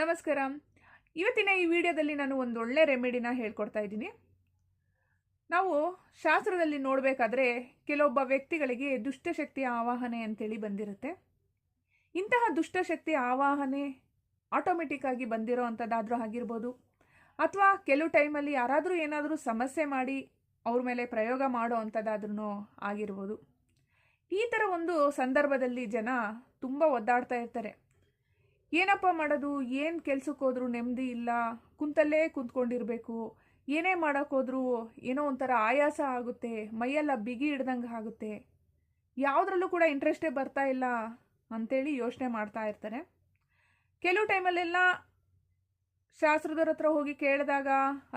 ನಮಸ್ಕಾರ. ಇವತ್ತಿನ ಈ ವಿಡಿಯೋದಲ್ಲಿ ನಾನು ಒಂದು ಒಳ್ಳೆ ರೆಮಿಡಿನ ಹೇಳ್ಕೊಡ್ತಾ ಇದ್ದೀನಿ. ನಾವು ಶಾಸ್ತ್ರದಲ್ಲಿ ನೋಡಬೇಕಾದ್ರೆ ಕೆಲವೊಬ್ಬ ವ್ಯಕ್ತಿಗಳಿಗೆ ದುಷ್ಟಶಕ್ತಿಯ ಆವಾಹನೆ ಅಂತೇಳಿ ಬಂದಿರುತ್ತೆ. ಇಂತಹ ದುಷ್ಟಶಕ್ತಿ ಆವಾಹನೆ ಆಟೋಮೆಟಿಕ್ ಆಗಿ ಬಂದಿರೋ ಅಂಥದ್ದಾದರೂ ಆಗಿರ್ಬೋದು, ಅಥವಾ ಕೆಲವು ಟೈಮಲ್ಲಿ ಯಾರಾದರೂ ಏನಾದರೂ ಸಮಸ್ಯೆ ಮಾಡಿ ಅವ್ರ ಮೇಲೆ ಪ್ರಯೋಗ ಮಾಡೋ ಅಂಥದ್ದಾದ್ರೂ ಆಗಿರ್ಬೋದು. ಈ ಥರ ಒಂದು ಸಂದರ್ಭದಲ್ಲಿ ಜನ ತುಂಬ ಒದ್ದಾಡ್ತಾ ಇರ್ತಾರೆ. ಏನಪ್ಪ ಮಾಡೋದು, ಏನು ಕೆಲ್ಸಕ್ಕೆ ಹೋದ್ರೂ ನೆಮ್ಮದಿ ಇಲ್ಲ, ಕುಂತಲ್ಲೇ ಕುಂತ್ಕೊಂಡಿರಬೇಕು, ಏನೇ ಮಾಡೋಕ್ಕೋದ್ರೂ ಏನೋ ಒಂಥರ ಆಯಾಸ ಆಗುತ್ತೆ, ಮೈಯೆಲ್ಲ ಬಿಗಿ ಹಿಡ್ದಂಗೆ ಆಗುತ್ತೆ, ಯಾವುದ್ರಲ್ಲೂ ಕೂಡ ಇಂಟ್ರೆಸ್ಟೇ ಬರ್ತಾ ಇಲ್ಲ ಅಂಥೇಳಿ ಯೋಚನೆ ಮಾಡ್ತಾ ಇರ್ತಾರೆ. ಕೆಲವು ಟೈಮಲ್ಲೆಲ್ಲ ಶಾಸ್ತ್ರದವ್ರ ಹತ್ರ ಹೋಗಿ ಕೇಳಿದಾಗ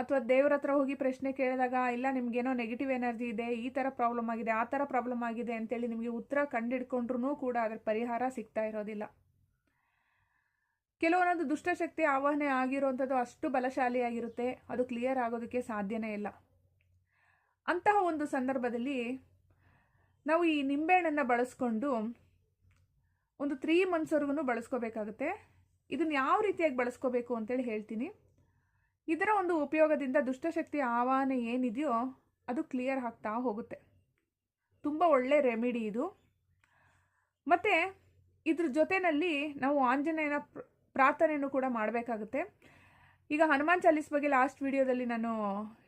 ಅಥವಾ ದೇವ್ರ ಹತ್ರ ಹೋಗಿ ಪ್ರಶ್ನೆ ಕೇಳಿದಾಗ, ಇಲ್ಲ ನಿಮಗೇನೋ ನೆಗೆಟಿವ್ ಎನರ್ಜಿ ಇದೆ, ಈ ಥರ ಪ್ರಾಬ್ಲಮ್ ಆಗಿದೆ, ಆ ಥರ ಪ್ರಾಬ್ಲಮ್ ಆಗಿದೆ ಅಂತೇಳಿ ನಿಮಗೆ ಉತ್ತರ ಕಂಡಿಡ್ಕೊಂಡ್ರೂ ಕೂಡ ಅದರ ಪರಿಹಾರ ಸಿಗ್ತಾ ಇರೋದಿಲ್ಲ. ಕೆಲವೊಂದು ದುಷ್ಟಶಕ್ತಿ ಆವಾಹನೆ ಆಗಿರುವಂಥದ್ದು ಅಷ್ಟು ಬಲಶಾಲಿಯಾಗಿರುತ್ತೆ, ಅದು ಕ್ಲಿಯರ್ ಆಗೋದಕ್ಕೆ ಸಾಧ್ಯನೇ ಇಲ್ಲ. ಅಂತಹ ಒಂದು ಸಂದರ್ಭದಲ್ಲಿ ನಾವು ಈ ನಿಂಬೆಹಣ್ಣನ್ನು ಬಳಸ್ಕೊಂಡು ಒಂದು 3 ಮಂತ್ಸ್ವರೆಗೂ ಬಳಸ್ಕೋಬೇಕಾಗುತ್ತೆ. ಇದನ್ನು ಯಾವ ರೀತಿಯಾಗಿ ಬಳಸ್ಕೋಬೇಕು ಅಂತೇಳಿ ಹೇಳ್ತೀನಿ. ಇದರ ಒಂದು ಉಪಯೋಗದಿಂದ ದುಷ್ಟಶಕ್ತಿ ಆವಾಹನೆ ಏನಿದೆಯೋ ಅದು ಕ್ಲಿಯರ್ ಆಗ್ತಾ ಹೋಗುತ್ತೆ. ತುಂಬ ಒಳ್ಳೆ ರೆಮಿಡಿ ಇದು. ಮತ್ತು ಇದ್ರ ಜೊತೆಯಲ್ಲಿ ನಾವು ಆಂಜನೇಯನ ಪ್ರಾರ್ಥನೆಯನ್ನು ಕೂಡ ಮಾಡಬೇಕಾಗುತ್ತೆ. ಈಗ ಹನುಮಾನ್ ಚಾಲೀಸ್ ಬಗ್ಗೆ ಲಾಸ್ಟ್ ವಿಡಿಯೋದಲ್ಲಿ ನಾನು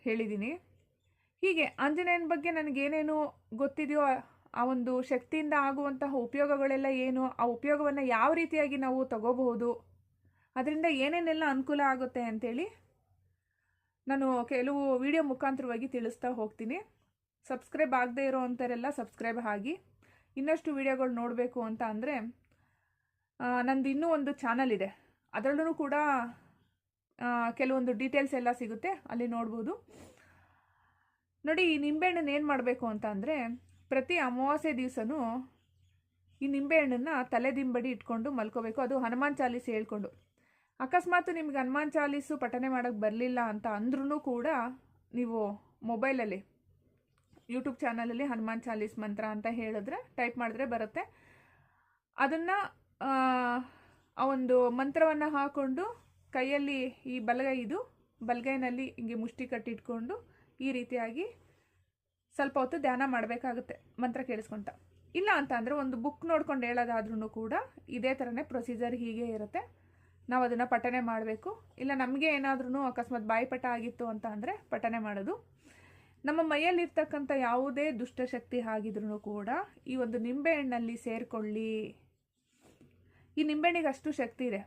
ಹೇಳಿದ್ದೀನಿ. ಹೀಗೆ ಆಂಜನೇಯನ ಬಗ್ಗೆ ನನಗೇನೇನು ಗೊತ್ತಿದೆಯೋ, ಆ ಒಂದು ಶಕ್ತಿಯಿಂದ ಆಗುವಂತಹ ಉಪಯೋಗಗಳೆಲ್ಲ ಏನು, ಆ ಉಪಯೋಗವನ್ನು ಯಾವ ರೀತಿಯಾಗಿ ನಾವು ತಗೋಬಹುದು, ಅದರಿಂದ ಏನೇನೆಲ್ಲ ಅನುಕೂಲ ಆಗುತ್ತೆ ಅಂಥೇಳಿ ನಾನು ಕೆಲವು ವಿಡಿಯೋ ಮುಖಾಂತರವಾಗಿ ತಿಳಿಸ್ತಾ ಹೋಗ್ತೀನಿ. ಸಬ್ಸ್ಕ್ರೈಬ್ ಆಗದೇ ಇರೋ ಅಂಥವರೆಲ್ಲ ಸಬ್ಸ್ಕ್ರೈಬ್ ಆಗಿ. ಇನ್ನಷ್ಟು ವಿಡಿಯೋಗಳು ನೋಡಬೇಕು ಅಂತ ಅಂದರೆ ನಂದು ಇನ್ನೂ ಒಂದು ಚಾನಲ್ ಇದೆ, ಅದರಲ್ಲೂ ಕೂಡ ಕೆಲವೊಂದು ಡೀಟೇಲ್ಸ್ ಎಲ್ಲ ಸಿಗುತ್ತೆ, ಅಲ್ಲಿ ನೋಡ್ಬೋದು. ನೋಡಿ, ಈ ನಿಂಬೆಹಣ್ಣನ್ನು ಏನು ಮಾಡಬೇಕು ಅಂತ ಅಂದರೆ, ಪ್ರತಿ ಅಮಾವಾಸ್ಯೆ ದಿವಸನೂ ಈ ನಿಂಬೆಹಣ್ಣನ್ನು ತಲೆದಿಂಬಡಿ ಇಟ್ಕೊಂಡು ಮಲ್ಕೋಬೇಕು. ಅದು ಹನುಮಾನ್ ಚಾಲೀಸ್ ಹೇಳ್ಕೊಂಡು. ಅಕಸ್ಮಾತ್ ನಿಮ್ಗೆ ಹನುಮಾನ್ ಚಾಲೀಸು ಪಠನೆ ಮಾಡೋಕ್ಕೆ ಬರಲಿಲ್ಲ ಅಂತ ಅಂದ್ರೂ ಕೂಡ ನೀವು ಮೊಬೈಲಲ್ಲಿ ಯೂಟ್ಯೂಬ್ ಚಾನಲಲ್ಲಿ ಹನುಮಾನ್ ಚಾಲೀಸ್ ಮಂತ್ರ ಅಂತ ಹೇಳಿದ್ರೆ ಟೈಪ್ ಮಾಡಿದ್ರೆ ಬರುತ್ತೆ. ಅದನ್ನು ಆ ಒಂದು ಮಂತ್ರವನ್ನು ಹಾಕ್ಕೊಂಡು ಕೈಯಲ್ಲಿ ಈ ಬಲಗೈನಲ್ಲಿ ಹಿಂಗೆ ಮುಷ್ಟಿ ಕಟ್ಟಿಟ್ಕೊಂಡು ಈ ರೀತಿಯಾಗಿ ಸ್ವಲ್ಪ ಹೊತ್ತು ಧ್ಯಾನ ಮಾಡಬೇಕಾಗುತ್ತೆ, ಮಂತ್ರ ಕೇಳಿಸ್ಕೊಂತ. ಇಲ್ಲ ಅಂತ ಅಂದರೆ ಒಂದು ಬುಕ್ ನೋಡ್ಕೊಂಡು ಹೇಳೋದಾದ್ರೂ ಕೂಡ ಇದೇ ಥರನೇ ಪ್ರೊಸೀಜರ್ ಹೀಗೆ ಇರುತ್ತೆ. ನಾವು ಅದನ್ನು ಪಠನೆ ಮಾಡಬೇಕು. ಇಲ್ಲ ನಮಗೆ ಏನಾದ್ರೂ ಅಕಸ್ಮಾತ್ ಬಾಯಿಪಟ ಆಗಿತ್ತು ಅಂತ ಅಂದರೆ ಪಠನೆ ಮಾಡೋದು. ನಮ್ಮ ಮೈಯಲ್ಲಿರ್ತಕ್ಕಂಥ ಯಾವುದೇ ದುಷ್ಟಶಕ್ತಿ ಆಗಿದ್ರೂ ಕೂಡ ಈ ಒಂದು ನಿಂಬೆಹಣ್ಣಲ್ಲಿ ಸೇರಿಕೊಳ್ಳಿ. ಈ ನಿಂಬೆಹಣ್ಣಿಗೆ ಅಷ್ಟು ಶಕ್ತಿ ಇದೆ.